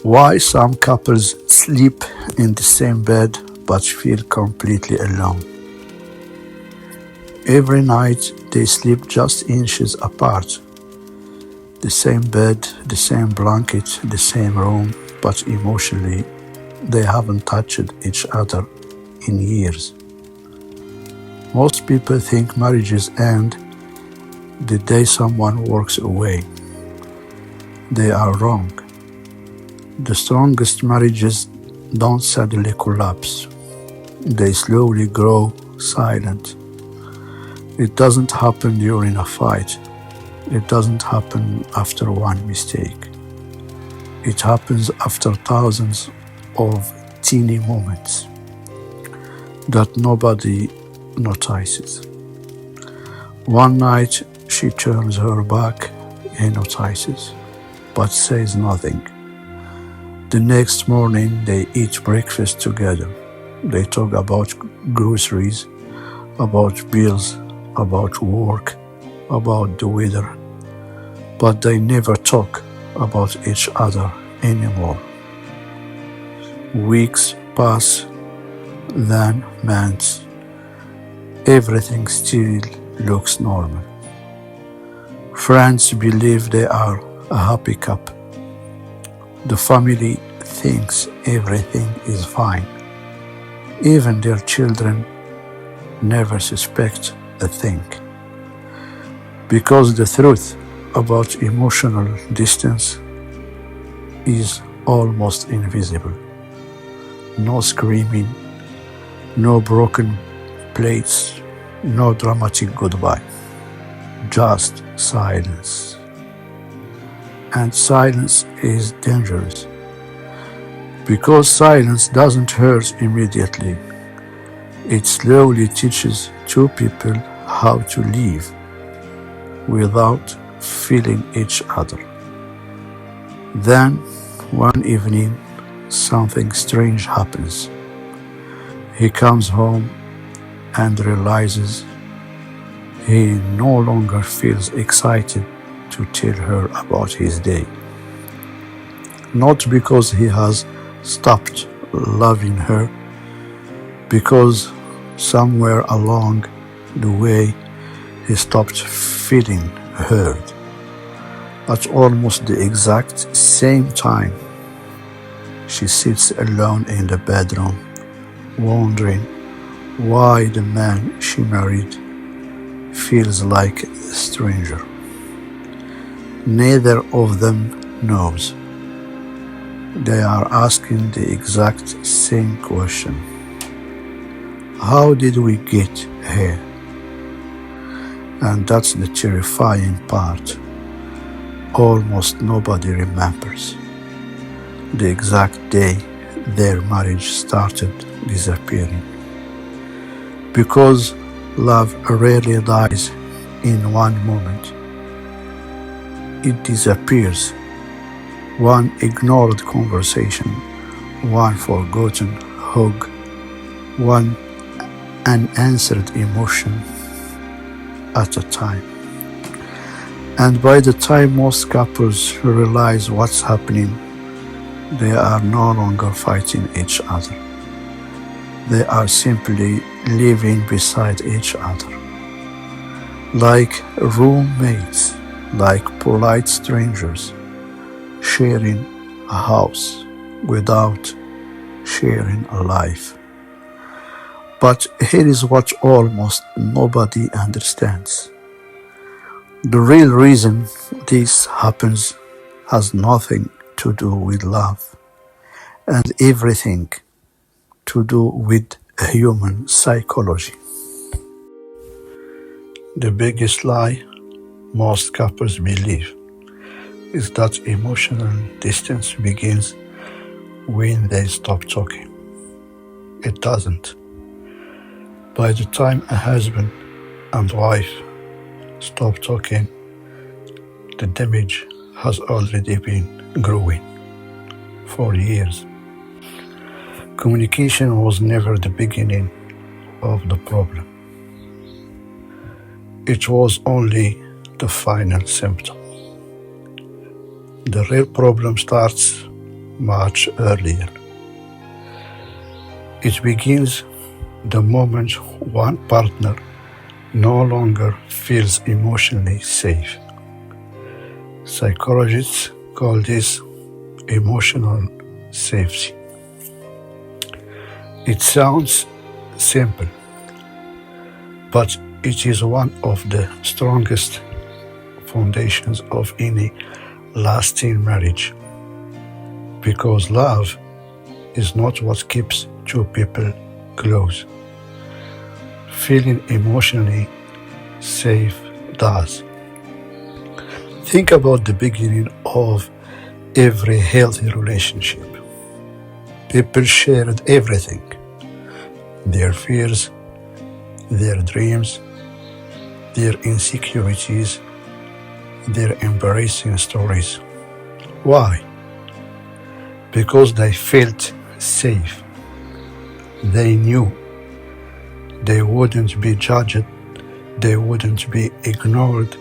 Why some couples sleep in the same bed but feel completely alone. Every night they sleep just inches apart. The same bed, the same blanket, the same room, but emotionally they haven't touched each other in years. Most people think marriages end the day someone walks away. They are wrong. The strongest marriages don't suddenly collapse. They slowly grow silent. It doesn't happen during a fight. It doesn't happen after one mistake. It happens after thousands of teeny moments that nobody notices. One night she turns her back, he notices, but says nothing. The next morning they eat breakfast together. They talk about groceries, about bills, about work, about the weather, but they never talk about each other anymore. Weeks pass, then months. Everything still looks normal. Friends believe they are a happy couple. The family thinks everything is fine. Even their children never suspect a thing. Because the truth about emotional distance is almost invisible. No screaming, no broken plates, no dramatic goodbye. Just silence. And silence is dangerous. Because silence doesn't hurt immediately. It slowly teaches two people how to live without feeling each other. Then, one evening, something strange happens. He comes home and realizes he no longer feels excited to tell her about his day. Not because he has stopped loving her, because somewhere along the way he stopped feeling heard. At almost the exact same time, she sits alone in the bedroom, wondering why the man she married feels like a stranger. Neither of them knows. They are asking the exact same question. How did we get here? And that's the terrifying part. Almost nobody remembers the exact day their marriage started disappearing. Because love rarely dies in one moment. It disappears. One ignored conversation, one forgotten hug, one unanswered emotion at a time. And by the time most couples realize what's happening, they are no longer fighting each other. They are simply living beside each other. Like roommates, like polite strangers, sharing a house without sharing a life. But here is what almost nobody understands. The real reason this happens has nothing to do with love and everything to do with human psychology. The biggest lie most couples believe is that emotional distance begins when they stop talking. It doesn't. By the time a husband and wife stop talking, the damage has already been growing for years. Communication was never the beginning of the problem. It was only the final symptom. The real problem starts much earlier. It begins the moment one partner no longer feels emotionally safe. Psychologists call this emotional safety. It sounds simple, but it is one of the strongest foundations of any lasting marriage. Because love is not what keeps two people close. Feeling emotionally safe does. Think about the beginning of every healthy relationship. People shared everything: their fears, their dreams, their insecurities, their embarrassing stories. Why? Because they felt safe. They knew they wouldn't be judged, they wouldn't be ignored,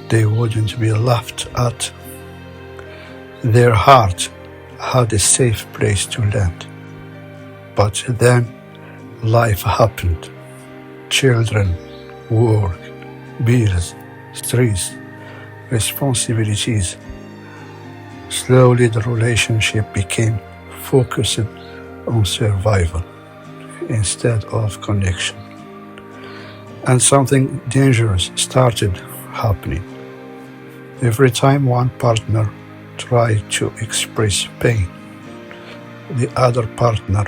they wouldn't be laughed at. Their heart had a safe place to land. But then life happened. Children, work, bills, stress, responsibilities. Slowly the relationship became focused on survival instead of connection. And something dangerous started happening. Every time one partner tried to express pain, the other partner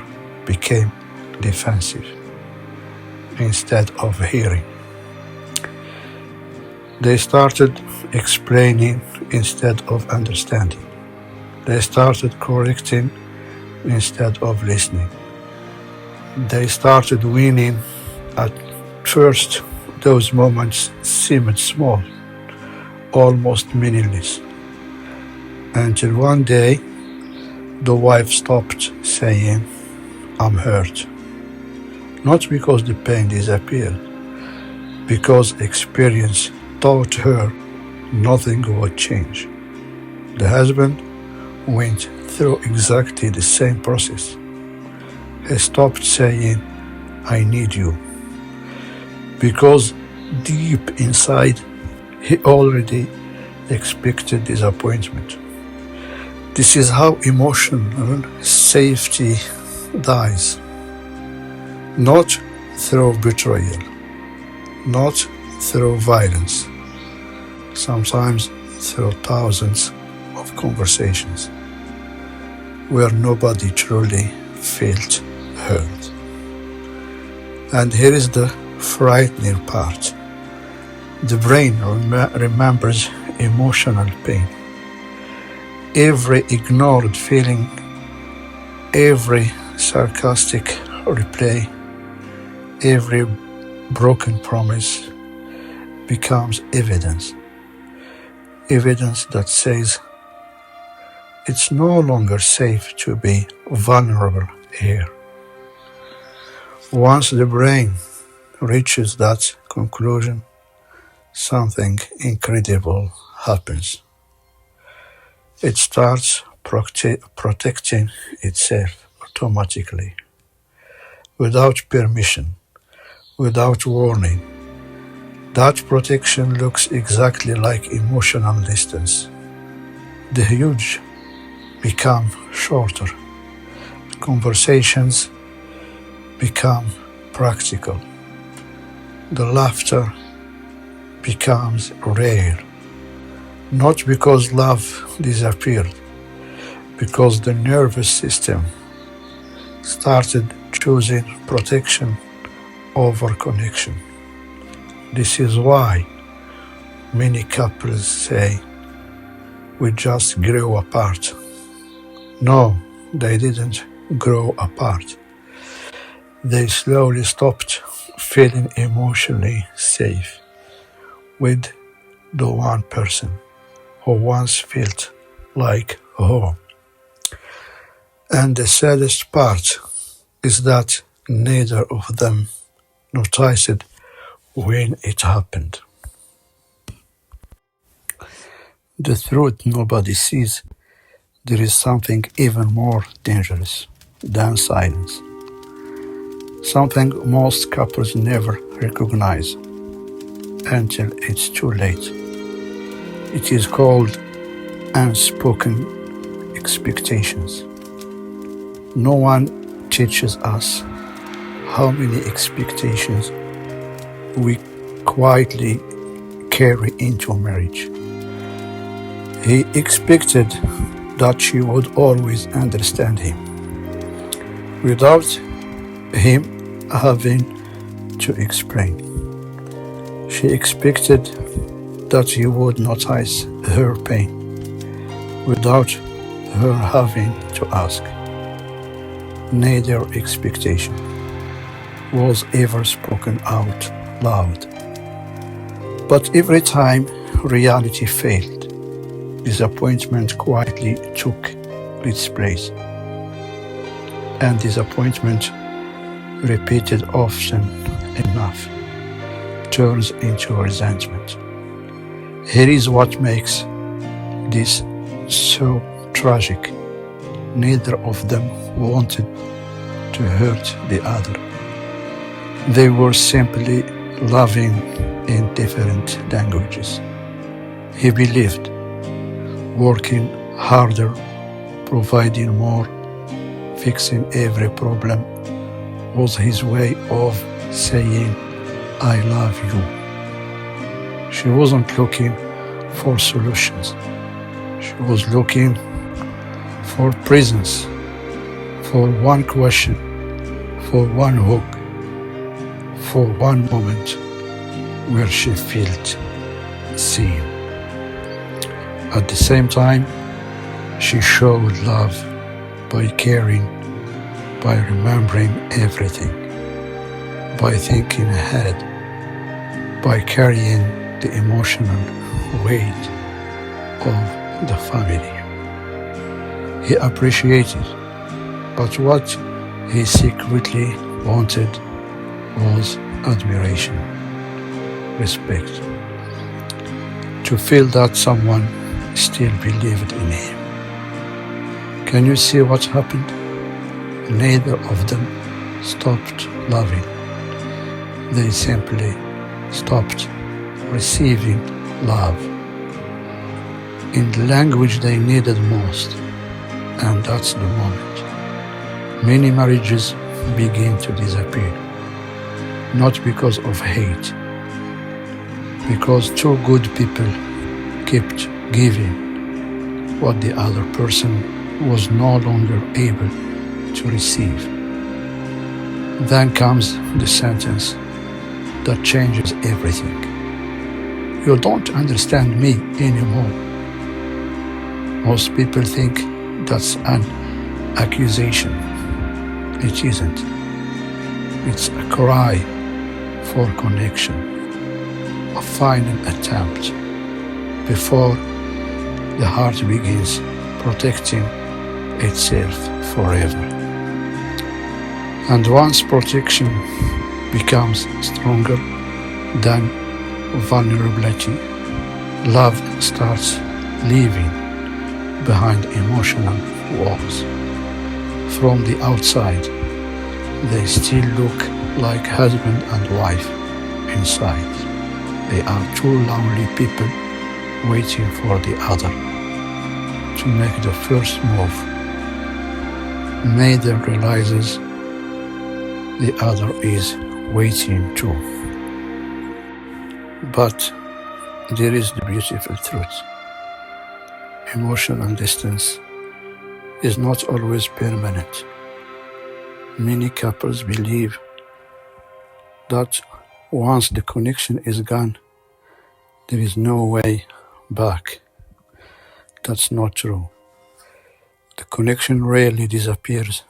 became defensive instead of hearing. They started explaining instead of understanding. They started correcting instead of listening. They started winning. At first, those moments seemed small, almost meaningless, until one day the wife stopped saying, "I'm hurt." Not because the pain disappeared, because experience taught her nothing would change. The husband went through exactly the same process. He stopped saying, "I need you," because deep inside he already expected disappointment. This is how emotional safety dies. Not through betrayal, not through violence, sometimes through thousands of conversations where nobody truly felt heard. And here is the frightening part. The brain remembers emotional pain. Every ignored feeling, every sarcastic replay, every broken promise becomes evidence. Evidence that says it's no longer safe to be vulnerable here. Once the brain reaches that conclusion, something incredible happens. It starts protecting itself automatically, without permission, without warning. That protection looks exactly like emotional distance. The huge become shorter. Conversations become practical. The laughter becomes rare. Not because love disappeared, because the nervous system started choosing protection over connection. This is why many couples say, "We just grew apart." No, they didn't grow apart. They slowly stopped feeling emotionally safe with the one person who once felt like home. And the saddest part is that neither of them noticed when it happened. The truth nobody sees There is something even more dangerous than silence, something most couples never recognize until it's too late. It is called unspoken expectations. No one teaches us how many expectations we quietly carry into marriage. He expected that she would always understand him, without him having to explain. She expected that he would notice her pain, without her having to ask. Neither expectation was ever spoken out loud. But every time reality failed, disappointment quietly took its place. And disappointment, repeated often enough, turns into resentment. Here is what makes this so tragic. Neither of them wanted to hurt the other. They were simply loving in different languages. He believed working harder, providing more, fixing every problem was his way of saying, I love you. She wasn't looking for solutions. She was looking for presence, for one question, for one hook, for one moment where she felt seen. At the same time, she showed love by caring, by remembering everything, by thinking ahead, by carrying the emotional weight of the family. He appreciated, but what he secretly wanted was admiration, respect, to feel that someone still believed in him. Can you see what happened? Neither of them stopped loving. They simply stopped receiving love in the language they needed most. And that's the moment many marriages begin to disappear. Not because of hate, because two good people kept giving what the other person was no longer able to receive. Then comes the sentence that changes everything. You don't understand me anymore. Most people think that's an accusation. It isn't. It's a cry for connection, a final attempt before the heart begins protecting itself forever. And once protection becomes stronger than vulnerability, love starts leaving behind emotional walls. From the outside, they still look like husband and wife. Inside, they are two lonely people waiting for the other to make the first move. Neither realizes the other is waiting too. But there is the beautiful truth. Emotional distance is not always permanent. Many couples believe that once the connection is gone, there is no way back. That's not true. The connection rarely disappears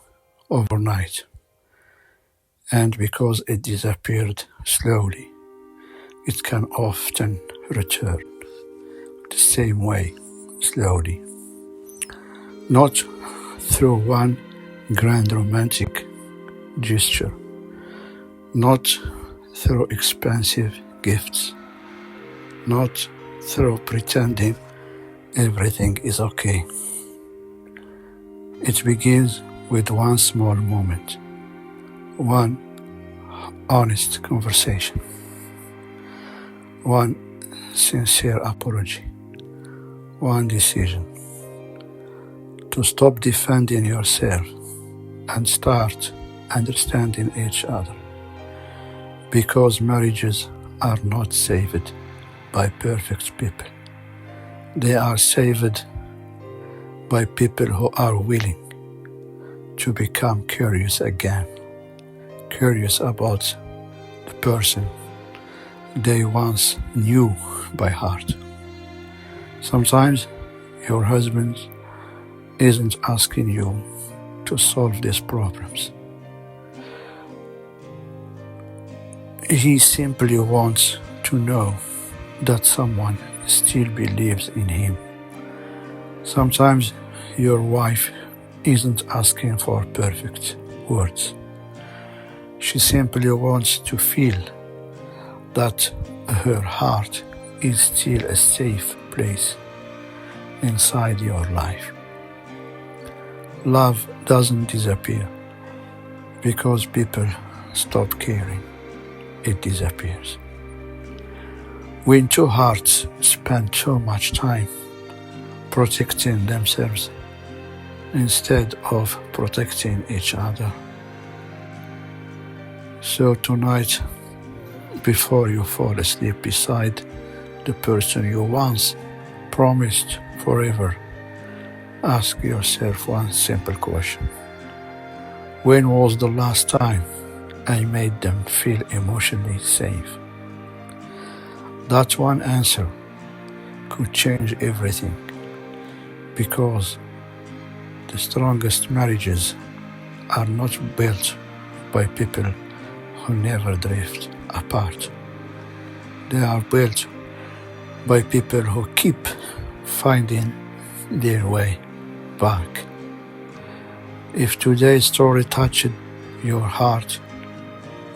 overnight. And because it disappeared slowly, it can often return the same way, slowly. Not through one grand romantic gesture, not through expensive gifts, not through pretending everything is okay, It begins with one small moment, one honest conversation, one sincere apology, one decision to stop defending yourself and start understanding each other. Because marriages are not saved by perfect people. They are saved by people who are willing to become curious again, curious about the person they once knew by heart. Sometimes your husband isn't asking you to solve these problems. He simply wants to know that someone still believes in him. Sometimes your wife isn't asking for perfect words. She simply wants to feel that her heart is still a safe place inside your life. Love doesn't disappear because people stop caring. It disappears. When two hearts spend too much time protecting themselves instead of protecting each other. So tonight, before you fall asleep beside the person you once promised forever, ask yourself one simple question. When was the last time I made them feel emotionally safe? That one answer could change everything, because the strongest marriages are not built by people who never drift apart. They are built by people who keep finding their way back. If today's story touched your heart,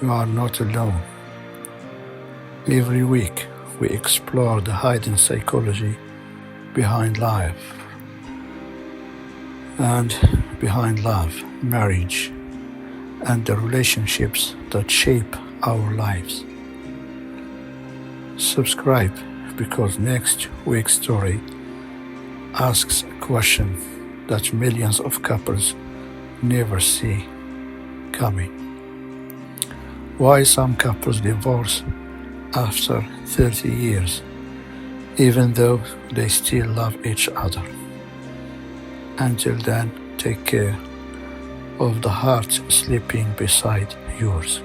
you are not alone. Every week, we explore the hidden psychology behind life and behind love, marriage, and the relationships that shape our lives. Subscribe, because next week's story asks a question that millions of couples never see coming. Why some couples divorce after 30 years, even though they still love each other. Until then, take care of the heart sleeping beside yours.